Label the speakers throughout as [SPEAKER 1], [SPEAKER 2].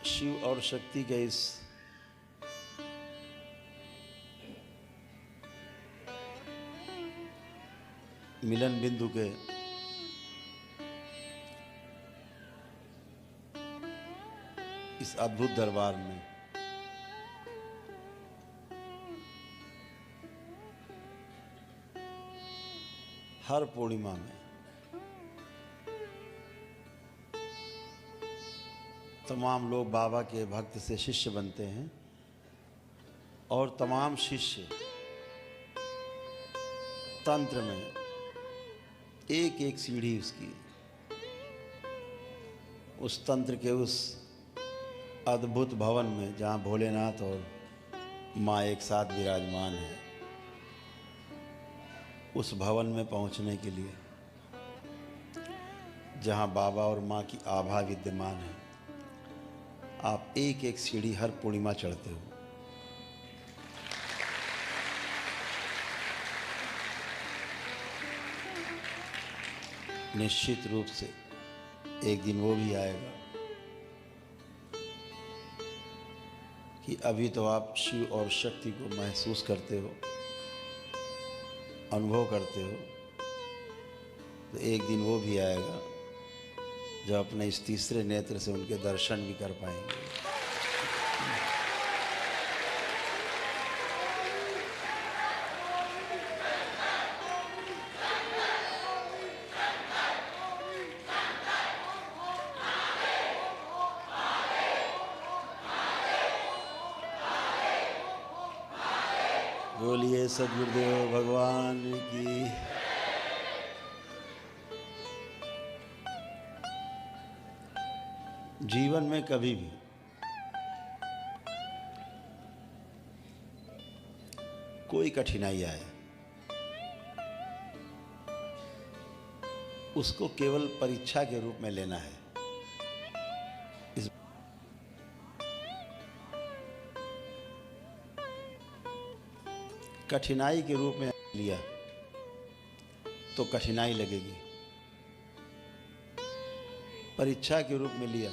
[SPEAKER 1] शिव और शक्ति के इस मिलन बिंदु के इस अद्भुत दरबार में हर पूर्णिमा में तमाम लोग बाबा के भक्त से शिष्य बनते हैं और तमाम शिष्य तंत्र में एक एक सीढ़ी उसकी उस तंत्र के उस अद्भुत भवन में जहाँ भोलेनाथ और माँ एक साथ विराजमान है, उस भवन में पहुँचने के लिए जहाँ बाबा और माँ की आभा विद्यमान है, आप एक एक सीढ़ी हर पूर्णिमा चढ़ते हो। निश्चित रूप से एक दिन वो भी आएगा कि अभी तो आप शिव और शक्ति को महसूस करते हो, अनुभव करते हो, तो एक दिन वो भी आएगा जब अपने इस तीसरे नेत्र से उनके दर्शन भी कर पाएंगे। बोलिए सद्गुरुदेव भगवान की। जीवन में कभी भी कोई कठिनाई आए, उसको केवल परीक्षा के रूप में लेना है। इस कठिनाई के रूप में लिया तो कठिनाई लगेगी, परीक्षा के रूप में लिया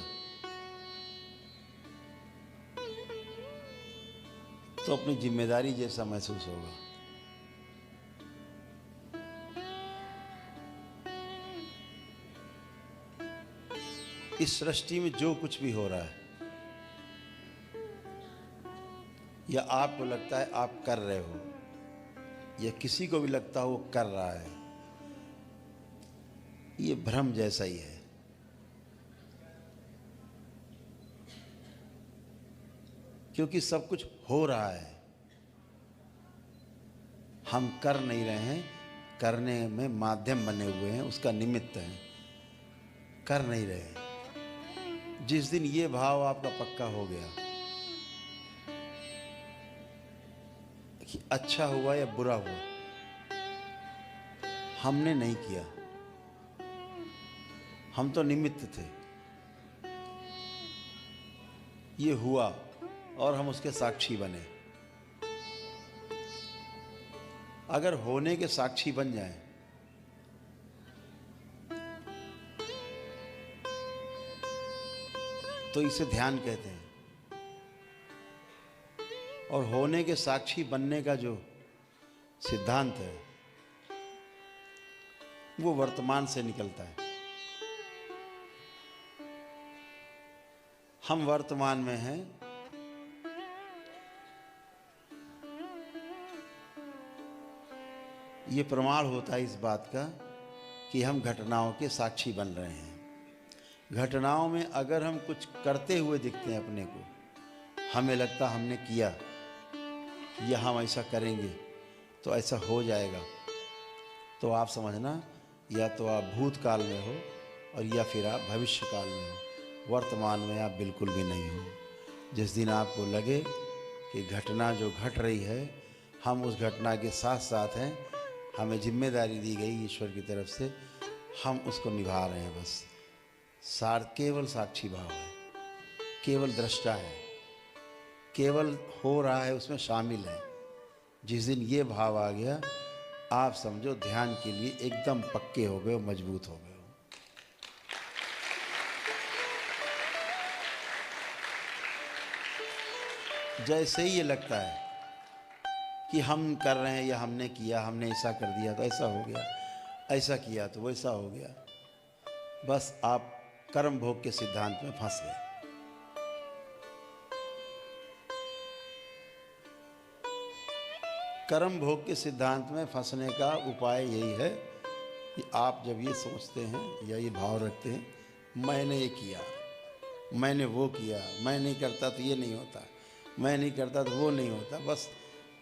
[SPEAKER 1] तो अपनी जिम्मेदारी जैसा महसूस होगा। इस सृष्टि में जो कुछ भी हो रहा है या आपको लगता है आप कर रहे हो या किसी को भी लगता हो वो कर रहा है, ये भ्रम जैसा ही है। क्योंकि सब कुछ हो रहा है, हम कर नहीं रहे हैं, करने में माध्यम बने हुए हैं, उसका निमित्त हैं, कर नहीं रहे हैं। जिस दिन ये भाव आपका पक्का हो गया कि अच्छा हुआ या बुरा हुआ, हमने नहीं किया, हम तो निमित्त थे, ये हुआ और हम उसके साक्षी बने। अगर होने के साक्षी बन जाएं तो इसे ध्यान कहते हैं। और होने के साक्षी बनने का जो सिद्धांत है वो वर्तमान से निकलता है। हम वर्तमान में हैं, ये प्रमाण होता है इस बात का कि हम घटनाओं के साक्षी बन रहे हैं। घटनाओं में अगर हम कुछ करते हुए दिखते हैं अपने को, हमें लगता हमने किया या हम ऐसा करेंगे तो ऐसा हो जाएगा, तो आप समझना या तो आप भूतकाल में हो और या फिर आप भविष्य काल में हो, वर्तमान में आप बिल्कुल भी नहीं हो। जिस दिन आपको लगे कि घटना जो घट रही है हम उस घटना के साथ साथ हैं, हमें जिम्मेदारी दी गई ईश्वर की तरफ से, हम उसको निभा रहे हैं, बस केवल साक्षी भाव है, केवल दृष्टा है, केवल हो रहा है उसमें शामिल है। जिस दिन ये भाव आ गया, आप समझो ध्यान के लिए एकदम पक्के हो गए हो, मजबूत हो गए हो। जैसे ही ये लगता है कि हम कर रहे हैं या हमने किया, हमने ऐसा कर दिया तो ऐसा हो गया, ऐसा किया तो वैसा हो गया, बस आप कर्म भोग के सिद्धांत में फंस गए। कर्म भोग के सिद्धांत में फंसने का उपाय यही है कि आप जब ये सोचते हैं या ये भाव रखते हैं, मैंने ये किया, मैंने वो किया, मैं नहीं करता तो ये नहीं होता, मैं नहीं करता तो वो नहीं होता, बस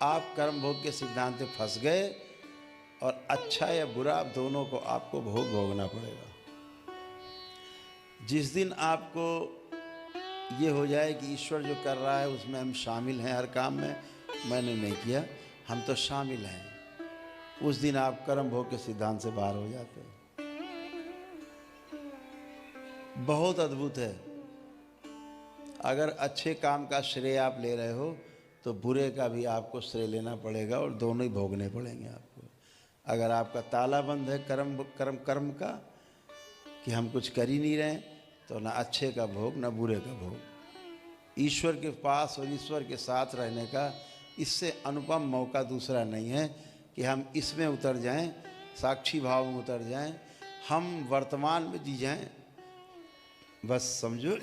[SPEAKER 1] आप कर्म भोग के सिद्धांत में फंस गए और अच्छा या बुरा दोनों को आपको भोग भोगना पड़ेगा। जिस दिन आपको ये हो जाए कि ईश्वर जो कर रहा है उसमें हम शामिल हैं, हर काम में मैंने नहीं किया, हम तो शामिल हैं, उस दिन आप कर्म भोग के सिद्धांत से बाहर हो जाते हैं। बहुत अद्भुत है। अगर अच्छे काम का श्रेय आप ले रहे हो तो बुरे का भी आपको श्रेय लेना पड़ेगा और दोनों ही भोगने पड़ेंगे आपको। अगर आपका ताला बंद है कर्म कर्म कर्म का कि हम कुछ कर ही नहीं रहे, तो ना अच्छे का भोग ना बुरे का भोग। ईश्वर के पास और ईश्वर के साथ रहने का इससे अनुपम मौका दूसरा नहीं है कि हम इसमें उतर जाएं, साक्षी भाव में उतर जाएं, हम वर्तमान में जी जाएं। बस समझो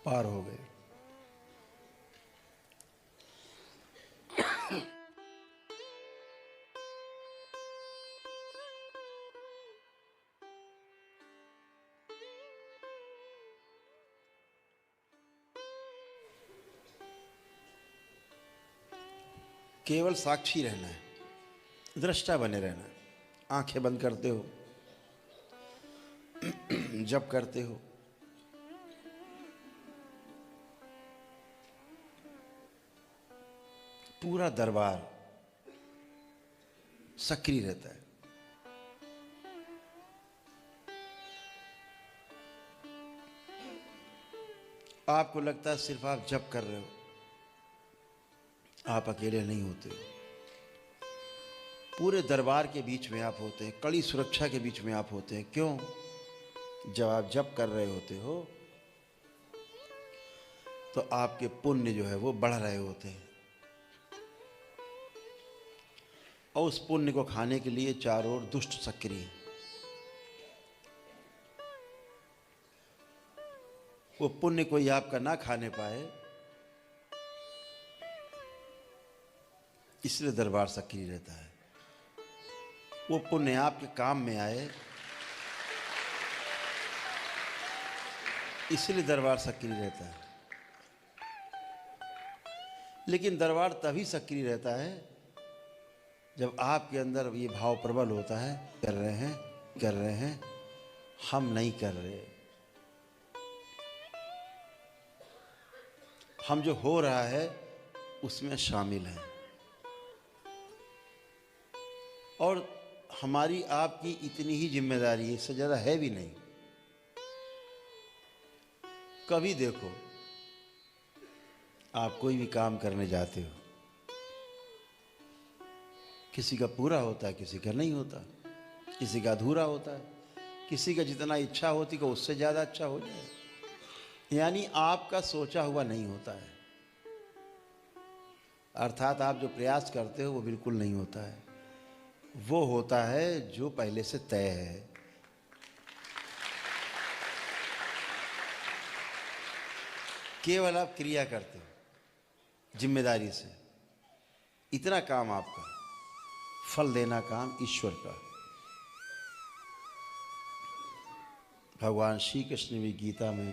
[SPEAKER 1] पार हो गए। केवल साक्षी रहना है, दृष्टा बने रहना है। आंखें बंद करते हो, जब करते हो, पूरा दरबार सक्रिय रहता है। आपको लगता है सिर्फ आप जप कर रहे हो, आप अकेले नहीं होते हो, पूरे दरबार के बीच में आप होते हैं, कड़ी सुरक्षा के बीच में आप होते हैं। क्यों? जब आप जप कर रहे होते हो तो आपके पुण्य जो है वो बढ़ रहे होते हैं, और उस पुण्य को खाने के लिए चारों ओर दुष्ट सक्रिय हैं। वो पुण्य कोई आपका ना खाने पाए, इसलिए दरबार सक्रिय रहता है। वो पुण्य आपके काम में आए, इसलिए दरबार सक्रिय रहता है। लेकिन दरबार तभी सक्रिय रहता है जब आपके अंदर ये भाव प्रबल होता है, कर रहे हैं, हम नहीं कर रहे, हम जो हो रहा है उसमें शामिल हैं, और हमारी आपकी इतनी ही जिम्मेदारी है, इससे ज़्यादा है भी नहीं। कभी देखो, आप कोई भी काम करने जाते हो, किसी का पूरा होता है, किसी का नहीं होता, किसी का अधूरा होता है, किसी का जितना इच्छा होती है उससे ज़्यादा अच्छा हो जाए, यानी आपका सोचा हुआ नहीं होता है। अर्थात आप जो प्रयास करते हो वो बिल्कुल नहीं होता है, वो होता है जो पहले से तय है। केवल आप क्रिया करते हो जिम्मेदारी से, इतना काम आपका, फल देना काम ईश्वर का। भगवान श्री कृष्ण भी गीता में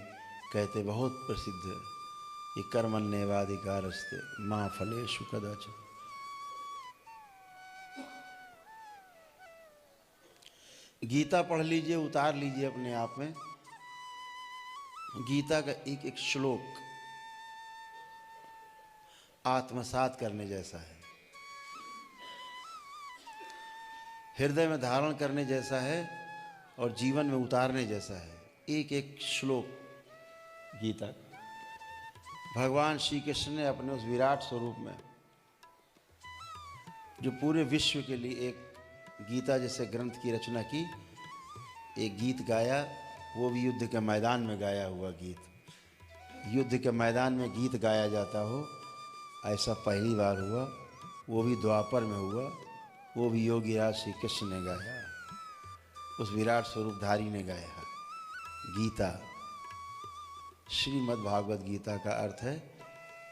[SPEAKER 1] कहते, बहुत प्रसिद्ध है, ये कर्मण्येवाधिकारस्ते मा फलेषु कदाचन। गीता पढ़ लीजिए, उतार लीजिए अपने आप में। गीता का एक एक श्लोक आत्मसात करने जैसा है, हृदय में धारण करने जैसा है और जीवन में उतारने जैसा है। एक एक श्लोक गीता का भगवान श्री कृष्ण ने अपने उस विराट स्वरूप में, जो पूरे विश्व के लिए एक गीता जैसे ग्रंथ की रचना की, एक गीत गाया, वो भी युद्ध के मैदान में गाया हुआ गीत। युद्ध के मैदान में गीत गाया जाता हो, ऐसा पहली बार हुआ, वो भी द्वापर में हुआ, वो भी योगी राज श्री कृष्ण ने गाया, उस विराट स्वरूपधारी ने गाया। गीता, श्रीमद् भागवत गीता का अर्थ है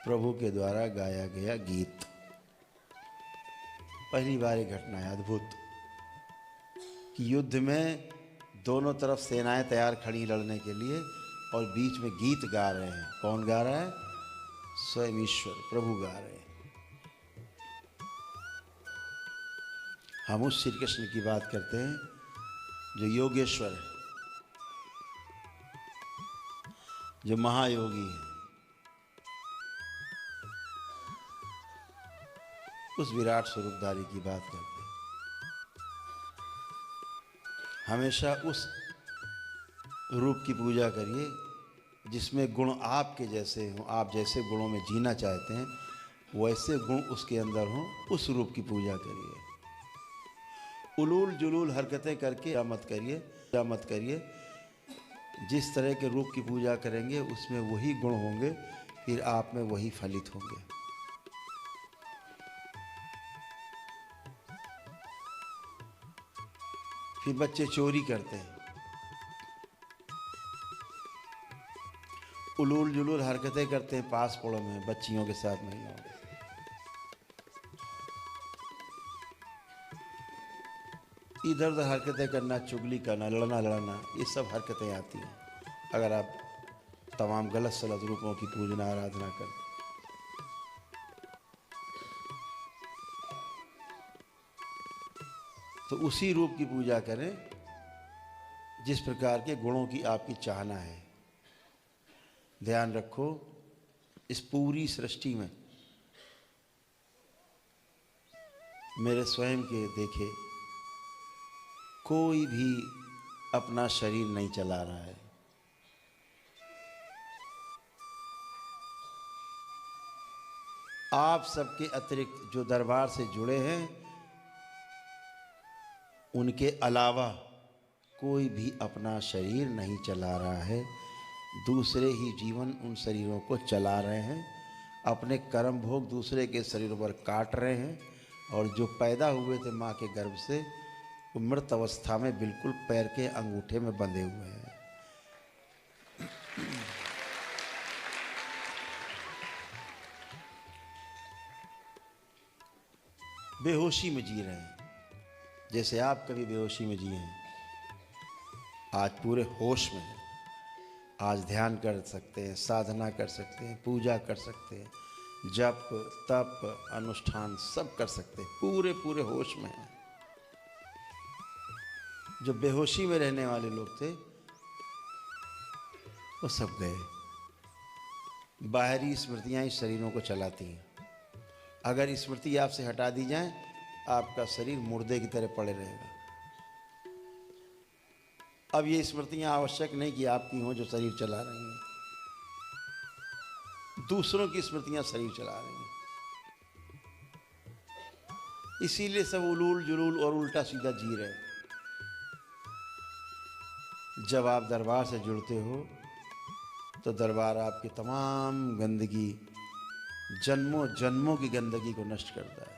[SPEAKER 1] प्रभु के द्वारा गाया गया गीत। पहली बार ये घटना है अद्भुत कि युद्ध में दोनों तरफ सेनाएं तैयार खड़ी लड़ने के लिए, और बीच में गीत गा रहे हैं। कौन गा रहा है? स्वयं ईश्वर प्रभु गा रहे हैं। हम उस श्री कृष्ण की बात करते हैं जो योगेश्वर है, जो महायोगी है। उस विराट स्वरूपधारी की बात करते हैं। हमेशा उस रूप की पूजा करिए जिसमें गुण आपके जैसे हों, आप जैसे गुणों में जीना चाहते हैं वैसे गुण उसके अंदर हों, उस रूप की पूजा करिए। उलूल जुलूल हरकतें करके मत करिए। जिस तरह के रूप की पूजा करेंगे उसमें वही गुण होंगे, फिर आप में वही फलित होंगे। फिर बच्चे चोरी करते हैं, उलूल जुलूल हरकतें करते हैं पास पड़ों में बच्चियों के साथ, महिलाओं के साथ। इधर उधर हरकतें करना, चुगली करना, लड़ना, ये सब हरकतें आती हैं अगर आप तमाम गलत सलत रूपों की पूजना आराधना करते। तो उसी रूप की पूजा करें जिस प्रकार के गुणों की आपकी चाहना है। ध्यान रखो, इस पूरी सृष्टि में मेरे स्वयं के देखे कोई भी अपना शरीर नहीं चला रहा है। आप सबके अतिरिक्त जो दरबार से जुड़े हैं उनके अलावा कोई भी अपना शरीर नहीं चला रहा है। दूसरे ही जीवन उन शरीरों को चला रहे हैं, अपने कर्म भोग दूसरे के शरीरों पर काट रहे हैं, और जो पैदा हुए थे माँ के गर्भ से वो मृत अवस्था में बिल्कुल पैर के अंगूठे में बंधे हुए हैं। बेहोशी में जी रहे हैं, जैसे आप कभी बेहोशी में जिए हैं। आज पूरे होश में हैं। आज ध्यान कर सकते हैं, साधना कर सकते हैं, पूजा कर सकते हैं, जप तप अनुष्ठान सब कर सकते हैं, पूरे पूरे होश में हैं। जो बेहोशी में रहने वाले लोग थे वो सब गए। बाहरी स्मृतियां इस शरीरों को चलाती हैं। अगर स्मृति आपसे हटा दी जाए आपका शरीर मुर्दे की तरह पड़े रहेगा। अब ये स्मृतियां आवश्यक नहीं कि आपकी हों जो शरीर चला रही हैं, दूसरों की स्मृतियां शरीर चला रही हैं। इसीलिए सब उलूल जुलूल और उल्टा सीधा जी रहे हैं। जब आप दरबार से जुड़ते हो तो दरबार आपकी तमाम गंदगी, जन्मों जन्मों की गंदगी को नष्ट करता है,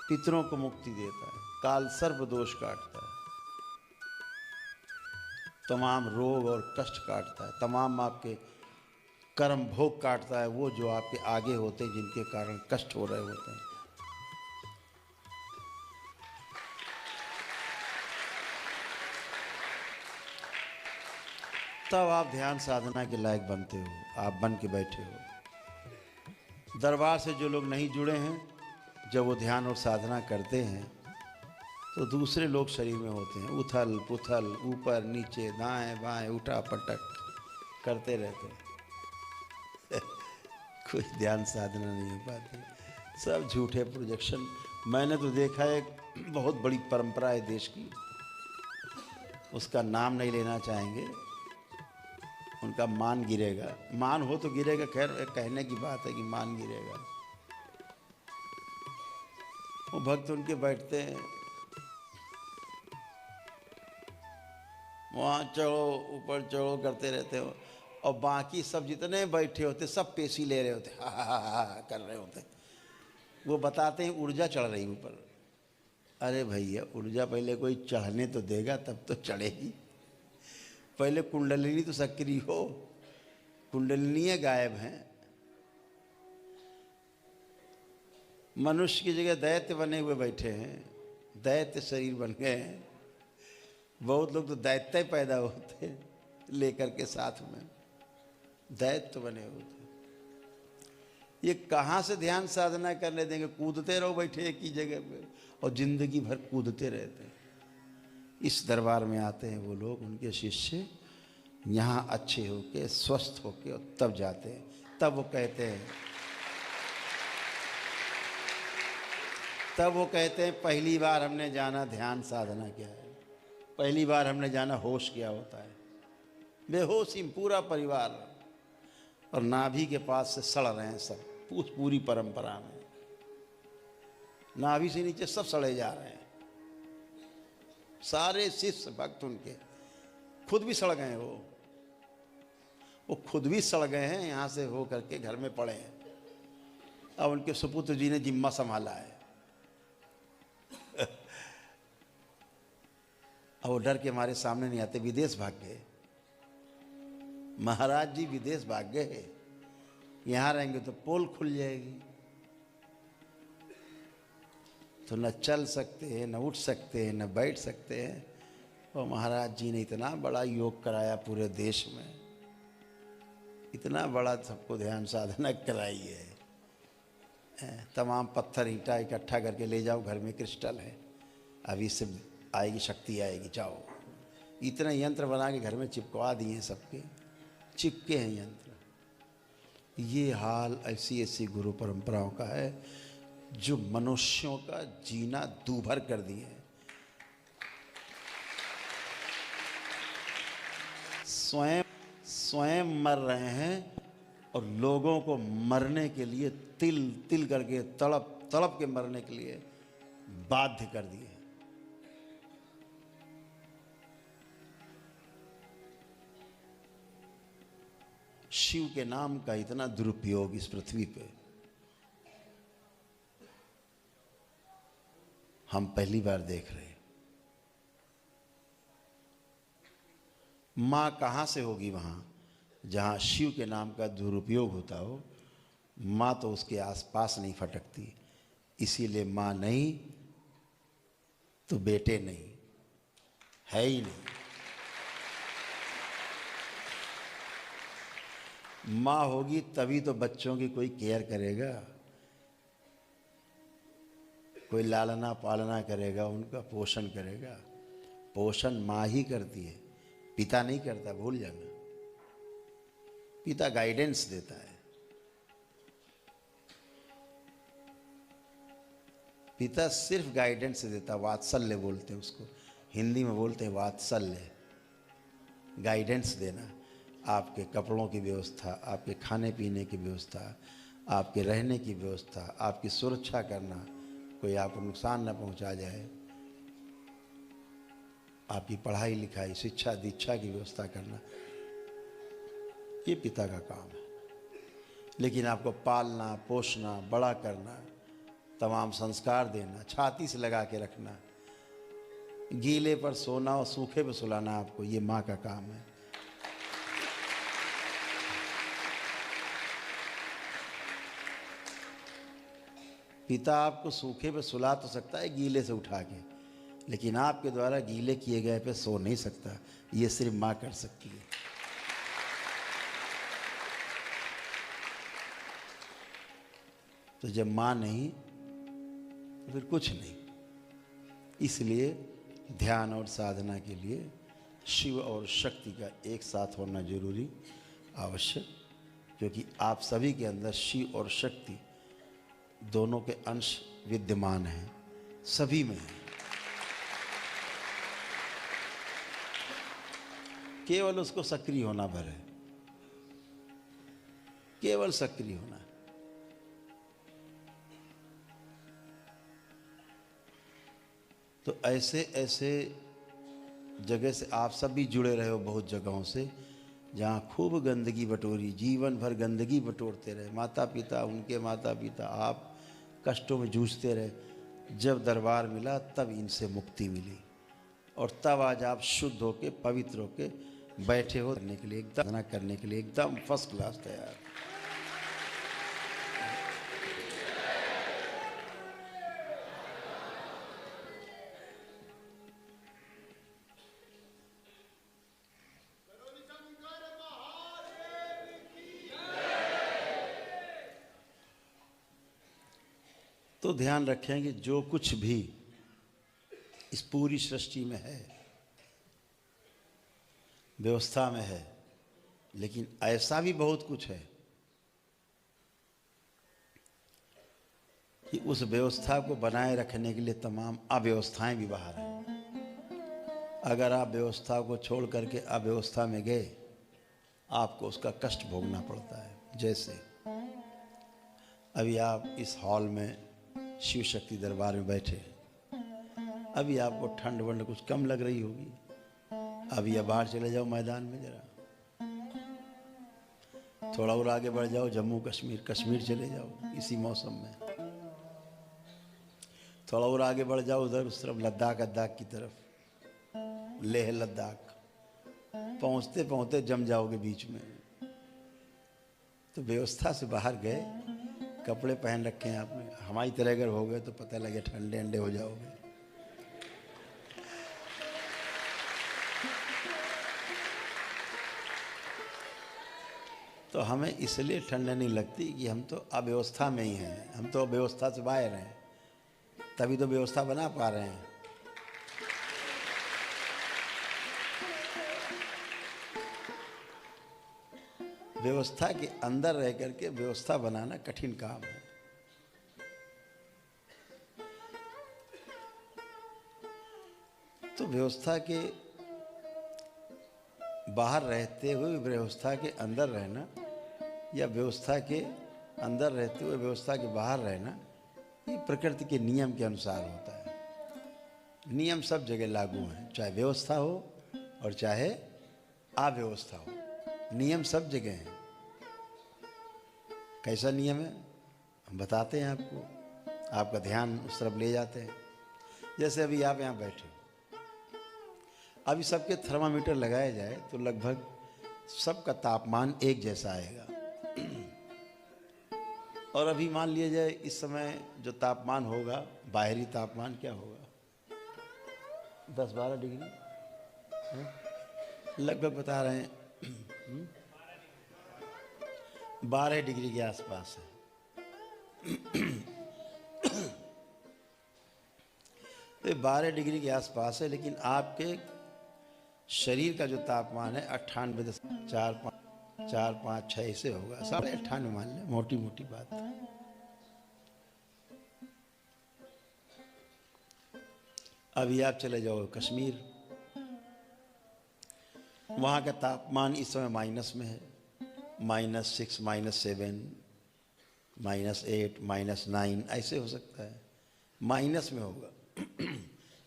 [SPEAKER 1] पितरों को मुक्ति देता है, काल सर्प दोष काटता है, तमाम रोग और कष्ट काटता है, तमाम आपके कर्म भोग काटता है, वो जो आपके आगे होते हैं जिनके कारण कष्ट हो रहे होते हैं। तब आप ध्यान साधना के लायक बनते हो, आप बन के बैठे हो। दरबार से जो लोग नहीं जुड़े हैं, जब वो ध्यान और साधना करते हैं तो दूसरे लोग शरीर में होते हैं, उथल पुथल, ऊपर नीचे, दाएं बाएं, उठा पटक करते रहते हैं। कोई ध्यान साधना नहीं हो पाती, सब झूठे प्रोजेक्शन। मैंने तो देखा है एक बहुत बड़ी परंपरा है देश की, उसका नाम नहीं लेना चाहेंगे, उनका मान गिरेगा। मान हो तो गिरेगा, खैर कहने की बात है कि मान गिरेगा। वो भक्त उनके बैठते हैं, वहाँ चढ़ो ऊपर चढ़ो करते रहते हो, और बाकी सब जितने बैठे होते सब पेशी ले रहे होते, हा हा हा हा कर रहे होते। वो बताते हैं ऊर्जा चढ़ रही ऊपर। अरे भैया ऊर्जा पहले कोई चढ़ने तो देगा तब तो चढ़ेगी। पहले कुंडलिनी तो सक्रिय हो, कुंडलिनी गायब हैं। मनुष्य की जगह दैत्य बने हुए बैठे हैं, दैत्य शरीर बन गए हैं। बहुत लोग तो दैत्य पैदा होते लेकर के साथ में, दैत्य बने होते। ये कहाँ से ध्यान साधना करने देंगे? कूदते रहो बैठे एक ही जगह पे, और जिंदगी भर कूदते रहते हैं। इस दरबार में आते हैं वो लोग, उनके शिष्य यहाँ अच्छे होके स्वस्थ होके और तब जाते हैं। तब वो कहते हैं पहली बार हमने जाना ध्यान साधना क्या है, पहली बार हमने जाना होश क्या होता है। बेहोशी पूरा परिवार, और नाभि के पास से सड़ रहे हैं सब, पूरी परंपरा में नाभि से नीचे सब सड़े जा रहे हैं। सारे शिष्य भक्त उनके खुद भी सड़ गए, वो खुद भी सड़ गए हैं, यहाँ से हो करके घर में पड़े हैं। अब उनके सुपुत्र जी ने जिम्मा संभाला है। अब वो डर के हमारे सामने नहीं आते, विदेश भाग गए। महाराज जी विदेश भाग गए, यहाँ रहेंगे तो पोल खुल जाएगी, तो न चल सकते हैं, न उठ सकते हैं, न बैठ सकते हैं। और महाराज जी ने इतना बड़ा योग कराया पूरे देश में, इतना बड़ा सबको ध्यान साधना कराई है। तमाम पत्थर ईंटा इकट्ठा करके ले जाओ, घर में क्रिस्टल है, अभी से आएगी शक्ति आएगी, जाओ। इतने यंत्र बना के घर में चिपकवा दिए हैं, सबके चिपके हैं यंत्र। ये हाल ऐसी ऐसी गुरु परंपराओं का है जो मनुष्यों का जीना दूभर कर दिए हैं। स्वयं मर रहे हैं और लोगों को मरने के लिए तिल तिल करके तड़प तड़प के मरने के लिए बाध्य कर दिए। शिव के नाम का इतना दुरुपयोग इस पृथ्वी पे हम पहली बार देख रहे हैं। मां कहां से होगी? वहां जहां शिव के नाम का दुरुपयोग होता हो, मां तो उसके आसपास नहीं फटकती। इसीलिए मां नहीं तो बेटे नहीं, है ही नहीं। मां होगी तभी तो बच्चों की कोई केयर करेगा, कोई लालना पालना करेगा, उनका पोषण करेगा। पोषण मां ही करती है, पिता नहीं करता, भूल जाना। पिता गाइडेंस देता है, पिता सिर्फ गाइडेंस देता, वात्सल्य बोलते हैं उसको, हिंदी में बोलते हैं वात्सल्य। गाइडेंस देना, आपके कपड़ों की व्यवस्था, आपके खाने पीने की व्यवस्था, आपके रहने की व्यवस्था, आपकी सुरक्षा करना, कोई आपको नुकसान न पहुंचा जाए, आपकी पढ़ाई लिखाई शिक्षा दीक्षा की व्यवस्था करना, ये पिता का काम है। लेकिन आपको पालना पोषना बड़ा करना, तमाम संस्कार देना, छाती से लगा के रखना, गीले पर सोना और सूखे पर सुलाना, आपको ये माँ का काम है। पिता आपको सूखे पे सुला तो सकता है गीले से उठा के, लेकिन आपके द्वारा गीले किए गए पे सो नहीं सकता। ये सिर्फ माँ कर सकती है। तो जब माँ नहीं तो फिर कुछ नहीं। इसलिए ध्यान और साधना के लिए शिव और शक्ति का एक साथ होना जरूरी आवश्यक, क्योंकि आप सभी के अंदर शिव और शक्ति दोनों के अंश विद्यमान हैं, सभी में है। केवल उसको सक्रिय होना भर है, केवल सक्रिय होना है। तो ऐसे ऐसे जगह से आप सब भी जुड़े रहे हो, बहुत जगहों से जहाँ खूब गंदगी बटोरी, जीवन भर गंदगी बटोरते रहे, माता पिता, उनके माता पिता, आप कष्टों में जूझते रहे। जब दरबार मिला तब इनसे मुक्ति मिली और तब आज आप शुद्ध होके, पवित्र होके बैठे हो करने के लिए, एकदम करने के लिए एकदम फर्स्ट क्लास तैयार। तो ध्यान रखें कि जो कुछ भी इस पूरी सृष्टि में है, व्यवस्था में है, लेकिन ऐसा भी बहुत कुछ है कि उस व्यवस्था को बनाए रखने के लिए तमाम अव्यवस्थाएं भी बाहर हैं। अगर आप व्यवस्था को छोड़ करके अव्यवस्था में गए, आपको उसका कष्ट भोगना पड़ता है। जैसे अभी आप इस हॉल में शिव शक्ति दरबार में बैठे, अभी आपको ठंड वंड कुछ कम लग रही होगी, अभी या बाहर चले जाओ मैदान में, जरा थोड़ा और आगे बढ़ जाओ, जम्मू कश्मीर, कश्मीर चले जाओ इसी मौसम में, थोड़ा और आगे बढ़ जाओ उधर उस तरफ लद्दाख, लद्दाख की तरफ, लेह लद्दाख, पहुंचते पहुंचते जम जाओगे बीच में। तो व्यवस्था से बाहर गए, कपड़े पहन रखे हैं आपने, हमारी तरह अगर हो गए तो पता लगे ठंडे अंडे हो जाओगे। तो हमें इसलिए ठंड नहीं लगती कि हम तो अव्यवस्था में ही हैं, हम तो व्यवस्था से बाहर हैं, तभी तो व्यवस्था बना पा रहे हैं। व्यवस्था के अंदर रह करके व्यवस्था बनाना कठिन काम है। तो व्यवस्था के बाहर रहते हुए व्यवस्था के अंदर रहना, या व्यवस्था के अंदर रहते हुए व्यवस्था के बाहर रहना, ये प्रकृति के नियम के अनुसार होता है। नियम सब जगह लागू हैं, चाहे व्यवस्था हो और चाहे अव्यवस्था हो, नियम सब जगह हैं। कैसा नियम है हम बताते हैं आपको, आपका ध्यान उस तरफ ले जाते हैं। जैसे अभी आप यहाँ बैठे, अभी सबके थर्मामीटर लगाया जाए तो लगभग सबका तापमान एक जैसा आएगा। और अभी मान लिया जाए इस समय जो तापमान होगा, बाहरी तापमान क्या होगा, 10-12 डिग्री लगभग बता रहे हैं, 12 डिग्री के आसपास है। तो 12 डिग्री के आसपास है, लेकिन आपके शरीर का जो तापमान है 98.4-5-6 ऐसे होगा, 98.5 मान लें, मोटी मोटी बात। अभी आप चले जाओ कश्मीर, वहाँ का तापमान इस समय माइनस में है, -6, -7, -8, -9 ऐसे हो सकता है, माइनस में होगा।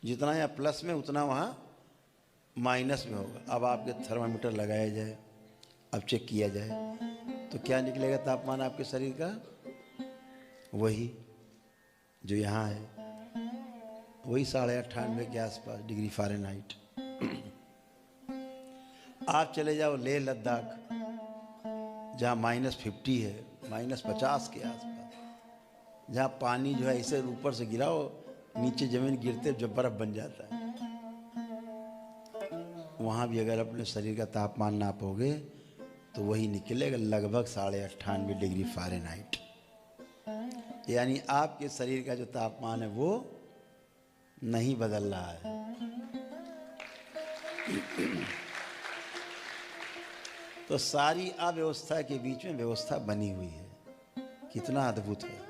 [SPEAKER 1] जितना यहाँ प्लस में उतना वहाँ माइनस में होगा। अब आपके थर्मामीटर लगाया जाए, अब चेक किया जाए तो क्या निकलेगा तापमान आपके शरीर का, वही जो यहाँ है, वही 98.5 के आसपास डिग्री फ़ारेनहाइट। आप चले जाओ लेह लद्दाख, जहाँ -50 है, -50 के आसपास, जहाँ पानी जो है ऐसे ऊपर से गिराओ, नीचे ज़मीन गिरते जब बर्फ़ बन जाता है, वहाँ भी अगर अपने शरीर का तापमान नापोगे तो वही निकलेगा लगभग 98.5 डिग्री फ़ारेनहाइट। यानी आपके शरीर का जो तापमान है वो नहीं बदल रहा है। तो सारी अव्यवस्था के बीच में व्यवस्था बनी हुई है, कितना अद्भुत है।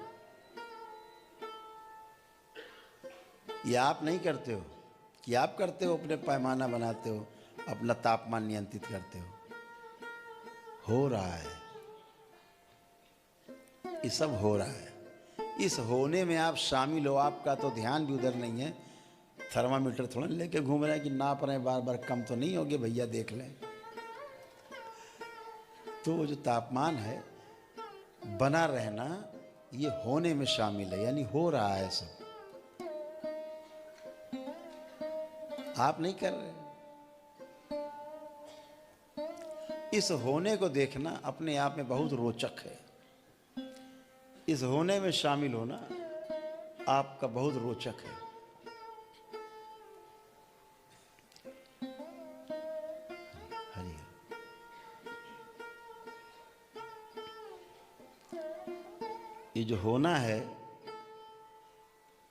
[SPEAKER 1] ये आप नहीं करते हो कि आप करते हो, अपने पैमाना बनाते हो, अपना तापमान नियंत्रित करते हो रहा है, ये सब हो रहा है। इस होने में आप शामिल हो, आपका तो ध्यान भी उधर नहीं है, थर्मामीटर थोड़ा लेके घूम रहे हैं कि नाप रहे हैं बार बार, कम तो नहीं होगे भैया देख लें। तो वो जो तापमान है बना रहना, ये होने में शामिल है, यानी हो रहा है सब, आप नहीं कर रहे। इस होने को देखना अपने आप में बहुत रोचक है। इस होने में शामिल होना आपका बहुत रोचक है। हरि ये जो होना है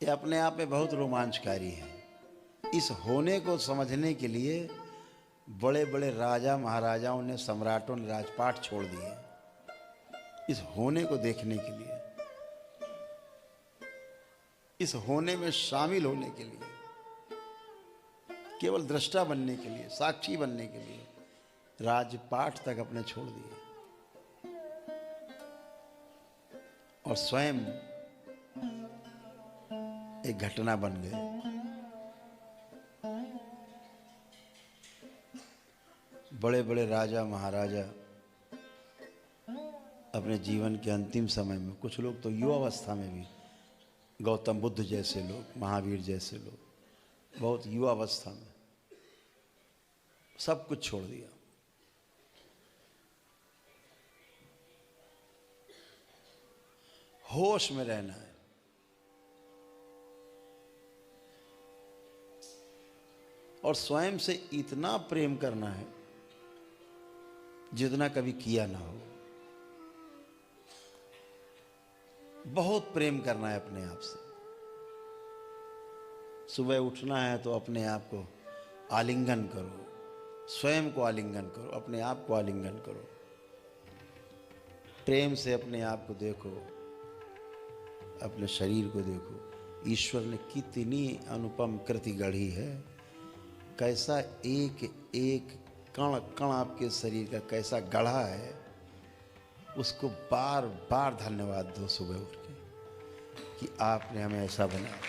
[SPEAKER 1] ये अपने आप में बहुत रोमांचकारी है। इस होने को समझने के लिए बड़े बड़े राजा महाराजाओं ने, सम्राटों ने राजपाट छोड़ दिए इस होने को देखने के लिए, इस होने में शामिल होने के लिए, केवल दृष्टा बनने के लिए, साक्षी बनने के लिए राजपाट तक अपने छोड़ दिए और स्वयं एक घटना बन गए। बड़े बड़े राजा महाराजा अपने जीवन के अंतिम समय में, कुछ लोग तो युवावस्था में भी, गौतम बुद्ध जैसे लोग, महावीर जैसे लोग, बहुत युवावस्था में सब कुछ छोड़ दिया। होश में रहना है। और स्वयं से इतना प्रेम करना है जितना कभी किया ना हो। बहुत प्रेम करना है अपने आप से। सुबह उठना है तो अपने आप को आलिंगन करो, स्वयं को आलिंगन करो, अपने आप को आलिंगन करो, प्रेम से अपने आप को देखो, अपने शरीर को देखो। ईश्वर ने कितनी अनुपम कृति गढ़ी है, कैसा एक एक कण कण आपके शरीर का कैसा गढ़ा है, उसको बार बार धन्यवाद दो सुबह उठ के कि आपने हमें ऐसा बनाया।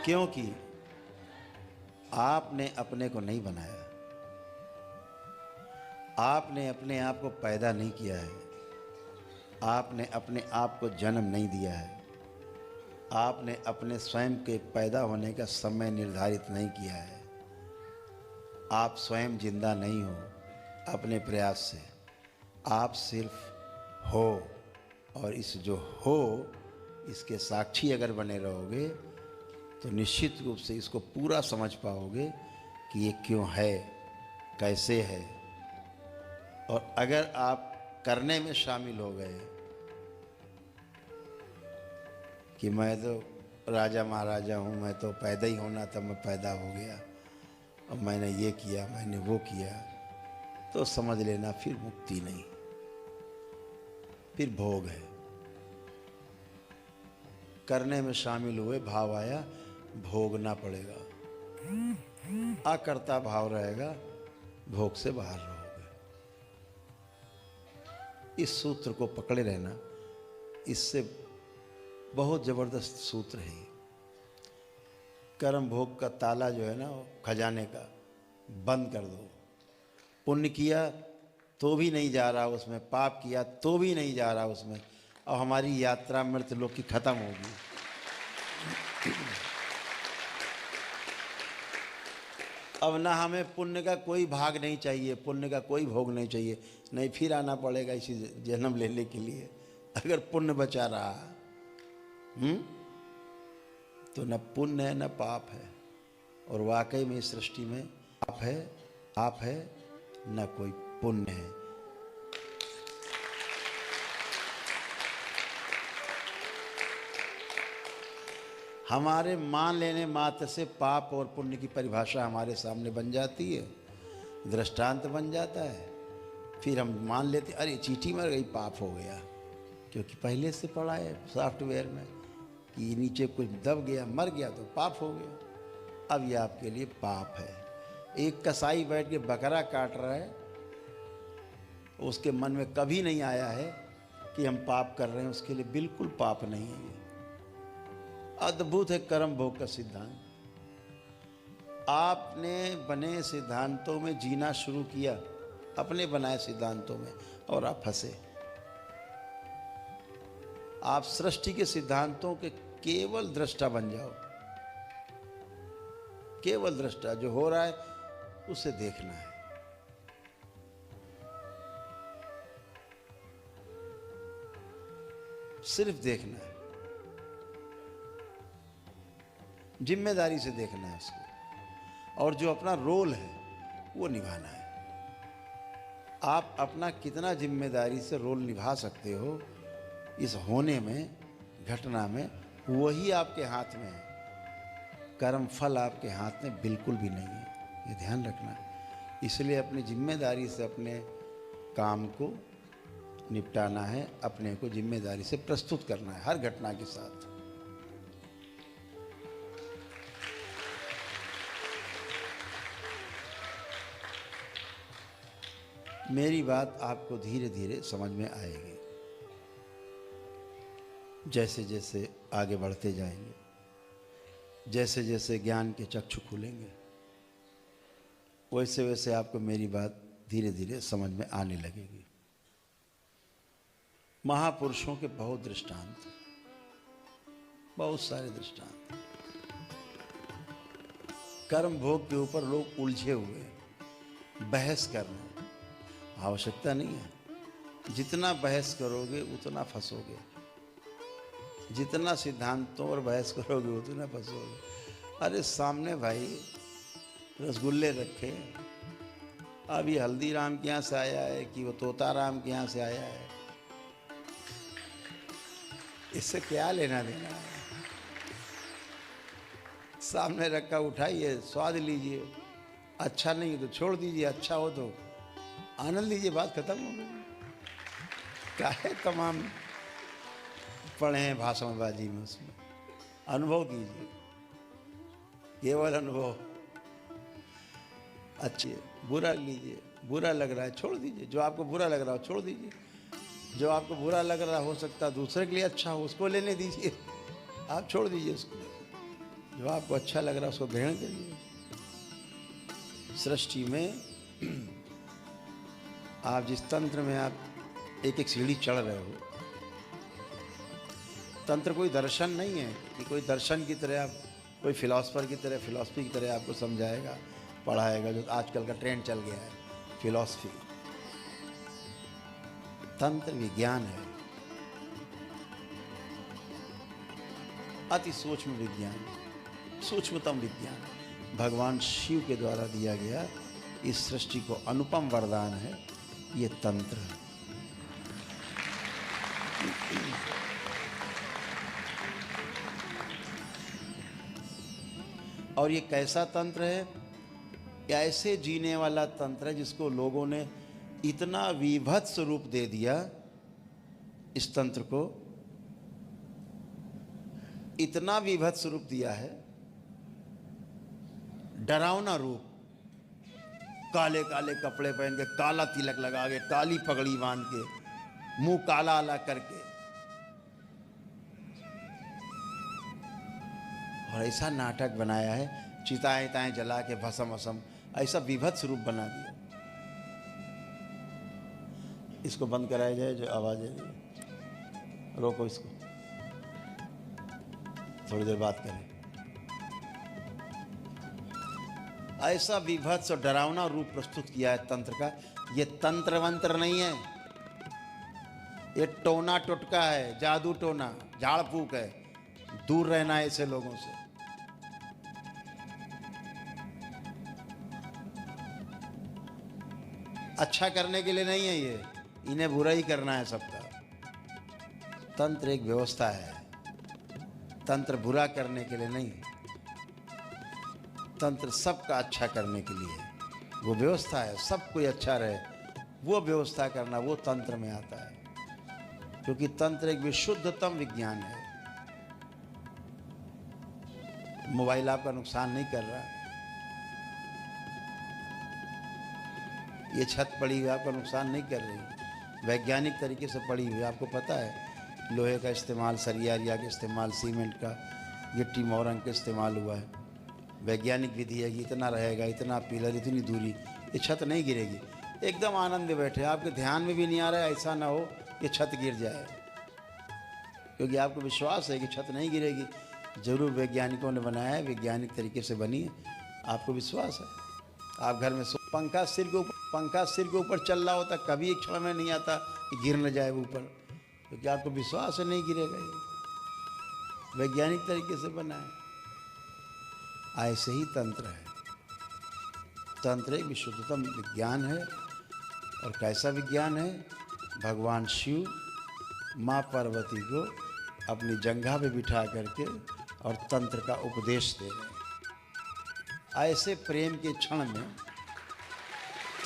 [SPEAKER 1] क्योंकि आपने अपने को नहीं बनाया, आपने अपने आप को पैदा नहीं किया है, आपने अपने आप को जन्म नहीं दिया है, आपने अपने स्वयं के पैदा होने का समय निर्धारित नहीं किया है। आप स्वयं जिंदा नहीं हो अपने प्रयास से, आप सिर्फ हो। और इस जो हो इसके साक्षी अगर बने रहोगे तो निश्चित रूप से इसको पूरा समझ पाओगे कि ये क्यों है, कैसे है। और अगर आप करने में शामिल हो गए कि मैं तो राजा महाराजा हूँ, मैं तो पैदा ही होना था, मैं पैदा हो गया और मैंने ये किया, मैंने वो किया, तो समझ लेना फिर मुक्ति नहीं, फिर भोग है। करने में शामिल हुए, भाव आया, भोगना पड़ेगा। अकर्ता भाव रहेगा, भोग से बाहर रहोगे। इस सूत्र को पकड़े रहना, इससे बहुत जबरदस्त सूत्र है। कर्म भोग का ताला जो है ना, खजाने का बंद कर दो। पुण्य किया तो भी नहीं जा रहा उसमें, पाप किया तो भी नहीं जा रहा उसमें, और हमारी यात्रा मृत्यु लोक की खत्म होगी। अब ना हमें पुण्य का कोई भाग नहीं चाहिए, पुण्य का कोई भोग नहीं चाहिए, नहीं फिर आना पड़ेगा इसी जन्म लेने के लिए। अगर पुण्य बचा रहा तो न पुण्य है न पाप है। और वाकई में इस सृष्टि में पाप है न कोई पुण्य है। हमारे मान लेने मात्र से पाप और पुण्य की परिभाषा हमारे सामने बन जाती है, दृष्टांत बन जाता है। फिर हम मान लेते, अरे चींटी मर गई, पाप हो गया, क्योंकि पहले से पढ़ा है सॉफ्टवेयर में कि नीचे कुछ दब गया, मर गया तो पाप हो गया। अब यह आपके लिए पाप है। एक कसाई बैठ के बकरा काट रहा है, उसके मन में कभी नहीं आया है कि हम पाप कर रहे हैं, उसके लिए बिल्कुल पाप नहीं है। ये अद्भुत है कर्म भोग का सिद्धांत। आपने बने सिद्धांतों में जीना शुरू किया, अपने बनाए सिद्धांतों में, और आप फंसे। आप सृष्टि के सिद्धांतों के केवल दृष्टा बन जाओ। केवल दृष्टा, जो हो रहा है उसे देखना है। सिर्फ देखना है, जिम्मेदारी से देखना है उसको, और जो अपना रोल है वो निभाना है। आप अपना कितना जिम्मेदारी से रोल निभा सकते हो इस होने में, घटना में, वही आपके हाथ में है। कर्म फल आपके हाथ में बिल्कुल भी नहीं है, ये ध्यान रखना। इसलिए अपनी जिम्मेदारी से अपने काम को निपटाना है, अपने को जिम्मेदारी से प्रस्तुत करना है हर घटना के साथ। मेरी बात आपको धीरे धीरे समझ में आएगी, जैसे जैसे आगे बढ़ते जाएंगे, जैसे जैसे ज्ञान के चक्षु खुलेंगे, वैसे वैसे आपको मेरी बात धीरे धीरे समझ में आने लगेगी। महापुरुषों के बहुत दृष्टांत, बहुत सारे दृष्टांत। कर्म भोग के ऊपर लोग उलझे हुए, बहस कर रहे हैं। आवश्यकता नहीं है। जितना बहस करोगे उतना फंसोगे, जितना सिद्धांतों पर बहस करोगे उतना फंसोगे। अरे सामने भाई रसगुल्ले रखे, अब ये हल्दीराम के यहाँ से आया है कि वो तोताराम के यहाँ से आया है, इससे क्या लेना देना है। सामने रखा, उठाइए, स्वाद लीजिए, अच्छा नहीं तो छोड़ दीजिए, अच्छा हो तो आनंद लीजिए, बात खत्म हो गई। क्या है तमाम पढ़े हैं भाषणबाजी में, उसमें अनुभव कीजिए, केवल अनुभव। अच्छी है, बुरा लीजिए, बुरा लग रहा है छोड़ दीजिए, जो आपको बुरा लग रहा हो छोड़ दीजिए, जो आपको बुरा लग रहा हो सकता है दूसरे के लिए अच्छा हो, उसको लेने दीजिए, आप छोड़ दीजिए उसको। जो आपको अच्छा लग रहा है उसको ग्रहण करिए। सृष्टि में आप जिस तंत्र में आप एक एक सीढ़ी चढ़ रहे हो, तंत्र कोई दर्शन नहीं है कि कोई दर्शन की तरह, आप कोई फिलॉसफर की तरह, फिलॉसफी की तरह आपको समझाएगा, पढ़ाएगा, जो आजकल का ट्रेंड चल गया है फिलॉसफी। तंत्र विज्ञान है, अति सूक्ष्म विज्ञान, सूक्ष्मतम विज्ञान, भगवान शिव के द्वारा दिया गया इस सृष्टि को अनुपम वरदान है ये तंत्र। और ये कैसा तंत्र है? ऐसे जीने वाला तंत्र है जिसको लोगों ने इतना विभत्स रूप दे दिया, इस तंत्र को इतना विभत्स रूप दिया है, डरावना रूप। काले काले कपड़े पहन के, काला तिलक लगा के, काली पगड़ी बांध के, मुंह काला आला करके, और ऐसा नाटक बनाया है, चिताएं ताएं जला के भस्म वसम, ऐसा विभत्स रूप बना दिया। इसको बंद कराया जाए, जो आवाज है, रोको इसको, थोड़ी देर बात करें। ऐसा विभत्स और डरावना रूप प्रस्तुत किया है तंत्र का। ये तंत्र मंत्र नहीं है, ये टोना टोटका है, जादू टोना, झाड़ फूक है। दूर रहना है ऐसे लोगों से। अच्छा करने के लिए नहीं है ये, इन्हें बुरा ही करना है सबका। तंत्र एक व्यवस्था है, तंत्र बुरा करने के लिए नहीं, तंत्र सबका अच्छा करने के लिए वो व्यवस्था है। सब कोई अच्छा रहे, वो व्यवस्था करना, वो तंत्र में आता है। क्योंकि तंत्र एक विशुद्धतम विज्ञान है। मोबाइल आपका नुकसान नहीं कर रहा, ये छत पड़ी हुई आपका नुकसान नहीं कर रही, वैज्ञानिक तरीके से पड़ी हुई है। आपको पता है लोहे का इस्तेमाल, सरिया का इस्तेमाल, सीमेंट का, गिट्टी मोरंग का इस्तेमाल हुआ है। वैज्ञानिक विधि है कि इतना रहेगा, इतना पिलर, इतनी दूरी, ये छत नहीं गिरेगी। एकदम आनंद में बैठे, आपके ध्यान में भी नहीं आ रहा है ऐसा ना हो कि छत गिर जाए, क्योंकि आपको विश्वास है कि छत नहीं गिरेगी। जरूर वैज्ञानिकों ने बनाया है, वैज्ञानिक तरीके से बनी है, आपको विश्वास है। आप घर में पंखा सिर के ऊपर चल रहा होता, कभी एक क्षण में नहीं आता कि गिर न जाए ऊपर, क्योंकि आपको विश्वास है नहीं गिरेगा, ये वैज्ञानिक तरीके से बना है। ऐसे ही तंत्र है। तंत्र एक विशुद्धतम विज्ञान है। और कैसा विज्ञान है? भगवान शिव माँ पार्वती को अपनी जंघा पे बिठा करके और तंत्र का उपदेश दे रहे हैं। ऐसे प्रेम के क्षण में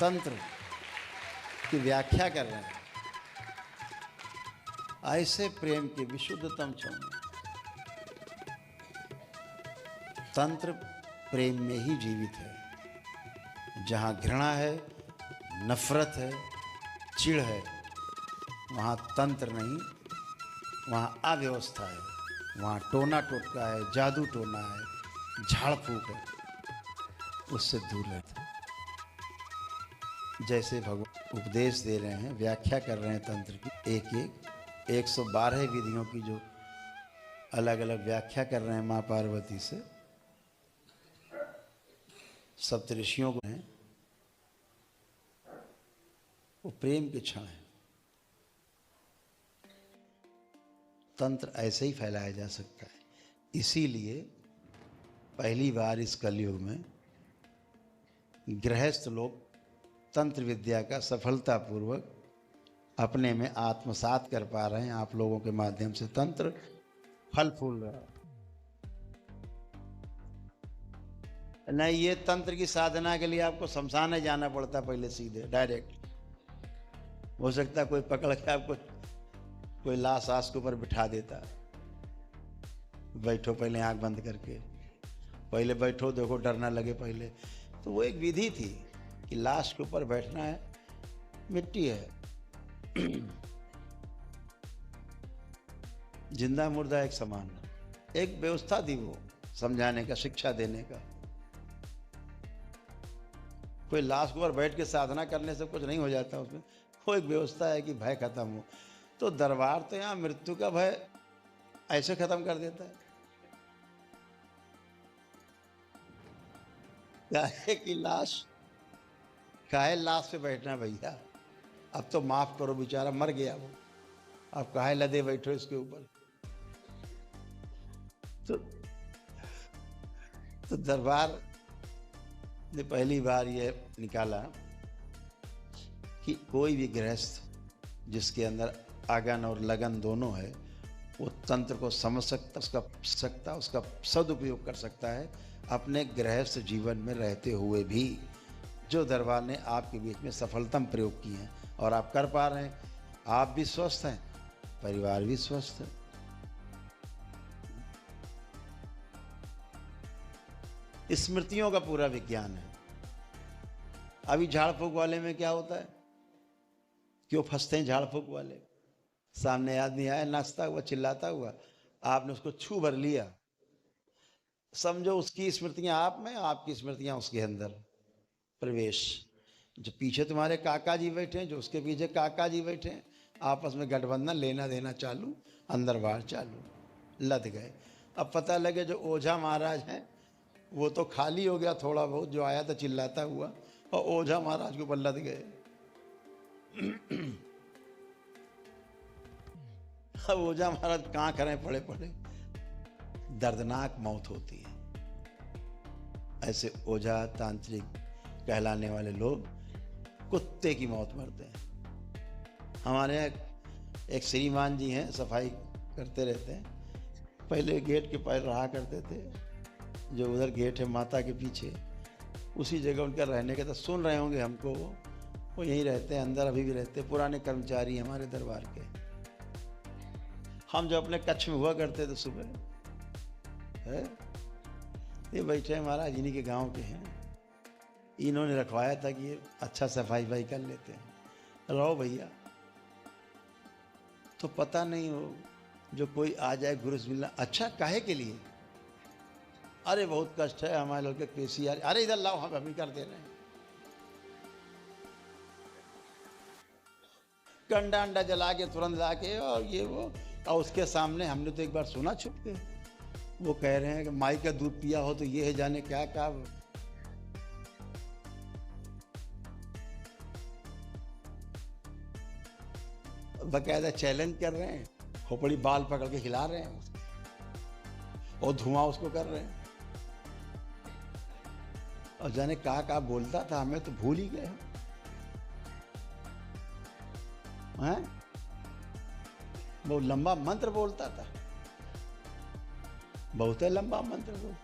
[SPEAKER 1] तंत्र की व्याख्या कर रहे हैं। ऐसे प्रेम के विशुद्धतम क्षण में तंत्र प्रेम में ही जीवित है। जहाँ घृणा है, नफरत है, चिढ़ है, वहाँ तंत्र नहीं, वहाँ अव्यवस्था है, वहाँ टोना टोटका है, जादू टोना है, झाड़ फूक है, उससे दूर रहते। जैसे भगवान उपदेश दे रहे हैं, व्याख्या कर रहे हैं तंत्र की, एक 112 विधियों की जो अलग अलग व्याख्या कर रहे हैं माँ पार्वती से, सप्तऋषियों को हैं, वो प्रेम के क्षण है। तंत्र ऐसे ही फैलाया जा सकता है। इसीलिए पहली बार इस कलयुग में गृहस्थ लोग तंत्र विद्या का सफलतापूर्वक अपने में आत्मसात कर पा रहे हैं। आप लोगों के माध्यम से तंत्र फल फूल रहा है। नहीं, ये तंत्र की साधना के लिए आपको शमशान में जाना पड़ता पहले, सीधे डायरेक्ट। हो सकता है कोई पकड़ के आपको कोई लाश आस के ऊपर बिठा देता, बैठो पहले आंख बंद करके, पहले बैठो, देखो डर ना लगे पहले। तो वो एक विधि थी कि लाश के ऊपर बैठना है, मिट्टी है, जिंदा मुर्दा एक समान, एक व्यवस्था थी वो समझाने का, शिक्षा देने का। कोई लाश के ऊपर बैठ के साधना करने से कुछ नहीं हो जाता उसमें, वो एक व्यवस्था है कि भय खत्म हो। तो दरबार तो यहाँ मृत्यु का भय ऐसे खत्म कर देता है। काहे की लाश, काहे लाश पे बैठना भैया, अब तो माफ करो, बेचारा मर गया वो, अब काहे लदे बैठो इसके ऊपर। तो दरबार ने पहली बार ये निकाला कि कोई भी गृहस्थ जिसके अंदर आगन और लगन दोनों है, वो तंत्र को समझ सकता, उसका सदुपयोग कर सकता है अपने गृहस्थ जीवन में रहते हुए भी। जो दरबार ने आपके बीच में सफलतम प्रयोग किए हैं और आप कर पा रहे हैं, आप भी स्वस्थ हैं, परिवार भी स्वस्थ है। स्मृतियों का पूरा विज्ञान है। अभी झाड़ फूक वाले में क्या होता है, क्यों फंसते हैं झाड़ फूक वाले? सामने आदमी आया नाचता हुआ, चिल्लाता हुआ, आपने उसको छू भर लिया, समझो उसकी स्मृतियां आप में, आपकी स्मृतियां उसके अंदर प्रवेश। जो पीछे तुम्हारे काका जी बैठे हैं, जो उसके पीछे काका जी बैठे हैं, आपस में गठबंधन, लेना देना चालू, अंदर बाहर चालू, लद गए। अब पता लगे जो ओझा महाराज हैं वो तो खाली हो गया, थोड़ा बहुत जो आया था चिल्लाता हुआ, और ओझा महाराज के ऊपर लद गए। अब ओझा महाराज कहाँ करें, पड़े पड़े, दर्दनाक मौत होती है। ऐसे ओझा तांत्रिक कहलाने वाले लोग कुत्ते की मौत मरते हैं। हमारे यहाँ एक श्रीमान जी हैं, सफाई करते रहते हैं, पहले गेट के पास रहा करते थे, जो उधर गेट है माता के पीछे, उसी जगह उनका रहने का, तो सुन रहे होंगे हमको, वो यहीं रहते हैं, अंदर अभी भी रहते हैं, पुराने कर्मचारी हमारे दरबार के। हम जो अपने कक्ष में हुआ करते थे सुबह है, ये बैठे हैं महाराज, इन्हीं के गांव के हैं, इन्होंने रखवाया था कि ये अच्छा सफाई भाई कर लेते हैं, रहो भैया। तो पता नहीं हो जो कोई आ जाए गुरुस मिलना, अच्छा काहे के लिए? अरे बहुत कष्ट है, हमारे लड़के केसी आ रहे, अरे इधर लाओ, हम अभी कर दे रहे हैं। कंडा अंडा जला के तुरंत ला के और ये वो, और उसके सामने हमने तो एक बार सुना छुप के, वो कह रहे हैं कि माई का दूध पिया हो तो ये है जाने क्या क्या, बकायदा चैलेंज कर रहे हैं, खोपड़ी बाल पकड़ के हिला रहे हैं और धुआं उसको कर रहे हैं, और जाने क्या बोलता था, हमें तो भूल ही गए हैं। बहुत लंबा मंत्र बोलता था, बहुत लंबा मंत्र बोल।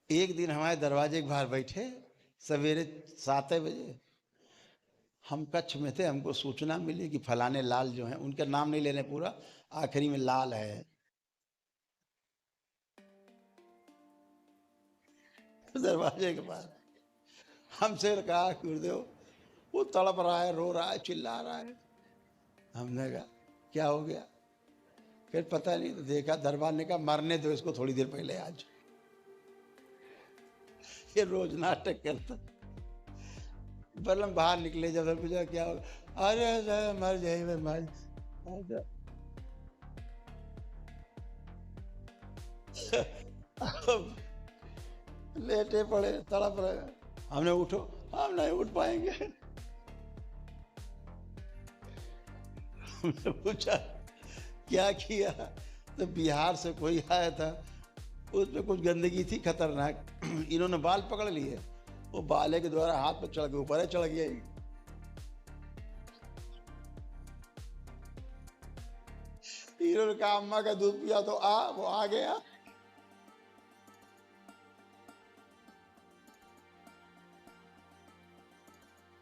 [SPEAKER 1] एक दिन हमारे दरवाजे के बाहर बैठे, सवेरे 7 बजे, हम कच्छ में थे, हमको सूचना मिली कि फलाने लाल जो हैं, उनका नाम नहीं लेने पूरा, आखिरी में लाल है, दरवाजे के बाहर। हमसे कहा गुरुदेव वो तड़प रहा है, रो रहा है, चिल्ला रहा है। हमने कहा क्या हो गया? फिर पता नहीं, तो देखा दरबार ने कहा मरने दो इसको थोड़ी देर पहले, आज ये रोज नाटक करता। बलम बाहर निकले, जब पूछा क्या होगा, अरे मर जाए, मर लेटे पड़े, तड़प रहे। हमने उठो, हम नहीं उठ पाएंगे। हमने पूछा क्या किया, तो बिहार से कोई आया था, उसमें कुछ गंदगी थी खतरनाक, इन्होंने बाल पकड़ लिए, वो बाले के द्वारा हाथ पे चढ़ के ऊपर चढ़ गया। इन्होंने कहा अम्मा का दूध पिया तो वो आ गया।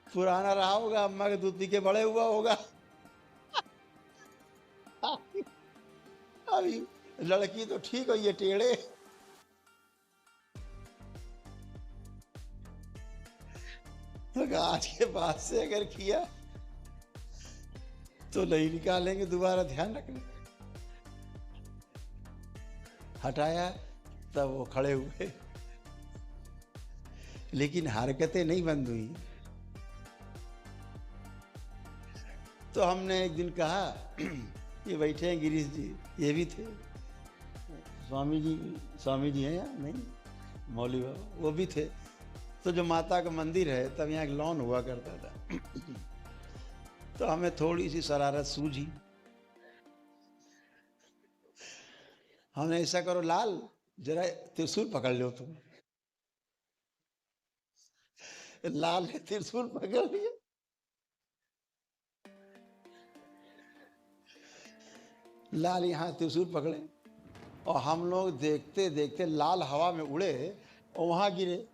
[SPEAKER 1] पुराना रहा होगा, अम्मा के दूध पी के बड़े हुआ होगा। अभी लड़की तो ठीक हो, ये टेढ़े। आज के बाद से अगर किया तो नहीं निकालेंगे दोबारा, ध्यान रखना। हटाया तब वो खड़े हुए, लेकिन हरकतें नहीं बंद हुई। तो हमने एक दिन कहा, ये बैठे हैं गिरीश जी, ये भी थे, स्वामी जी हैं या नहीं, मौली बाबा वो भी थे। तो जो माता का मंदिर है, तब यहाँ एक लॉन हुआ करता था। तो हमें थोड़ी सी शरारत सूझी, हमने ऐसा करो लाल, जरा त्रिशूल पकड़ लो तुम। लाल ने त्रिशूल पकड़ लिया, लाल यहाँ त्रिशूल पकड़े, और हम लोग देखते देखते लाल हवा में उड़े और वहां गिरे।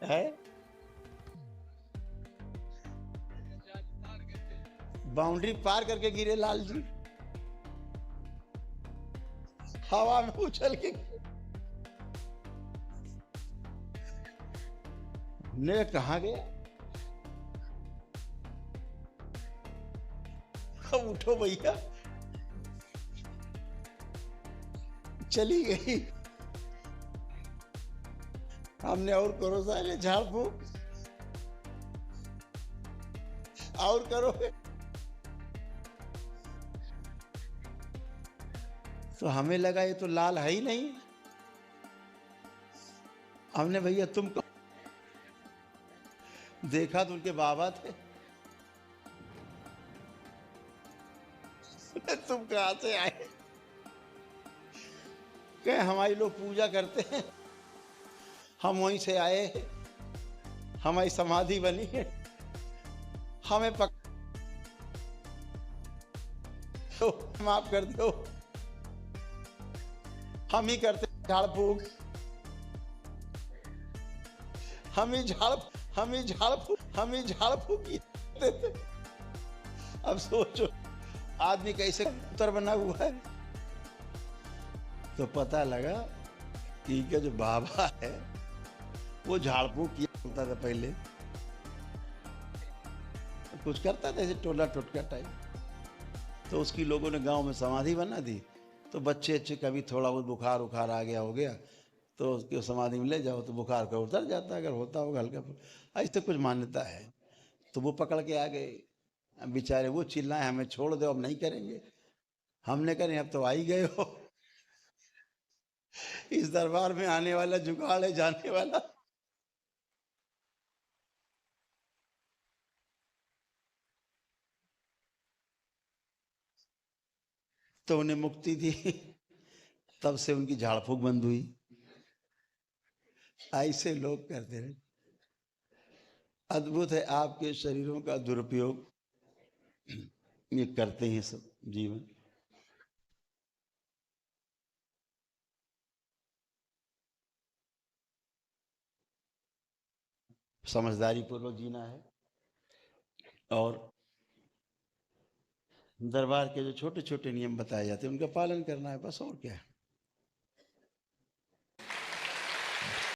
[SPEAKER 1] है बाउंड्री पार करके गिरे लाल जी, हवा में उछल के। ने कहा गया, अब उठो भैया, चली गई। हमने और करो सारे झाड़ फूक, और करोगे तो हमें लगा ये तो लाल है ही नहीं। हमने भैया तुम देखा तो उनके बाबा थे। तुम कहां से आए? कहे हमारी लोग पूजा करते हैं, हम वहीं से आए, हमारी समाधि बनी है, हमें माफ कर दो, हम ही करते झाड़ फूक, हम ही झाड़ फूक देते थे। अब सोचो आदमी कैसे उत्तर बना हुआ है। तो पता लगा कि इनका जो बाबा है वो झाड़ फूक किया करता था पहले, कुछ करता था ऐसे टोला टोटका टाइप। तो उसकी लोगों ने गांव में समाधि बना दी। तो बच्चे अच्छे कभी थोड़ा बहुत बुखार उखार आ गया हो गया तो उसकी समाधि में ले जाओ तो बुखार का उतर जाता है, अगर होता होगा हल्का। ऐसे कुछ मान्यता है। तो वो पकड़ के आ गए। अब बेचारे वो चिल्लाए हमें छोड़ दो, अब नहीं करेंगे। हमने कहा नहीं, अब तो आ ही गए हो। इस दरबार में आने वाला जुगाड़ है जाने वाला। तो उन्हें मुक्ति दी। तब से उनकी झाड़ फूक बंद हुई। ऐसे लोग करते रहे। अद्भुत है, आपके शरीरों का दुरुपयोग ये करते हैं सब जीवन। समझदारी पूर्वक जीना है और दरबार के जो छोटे छोटे नियम बताए जाते हैं उनका पालन करना है, बस और क्या है।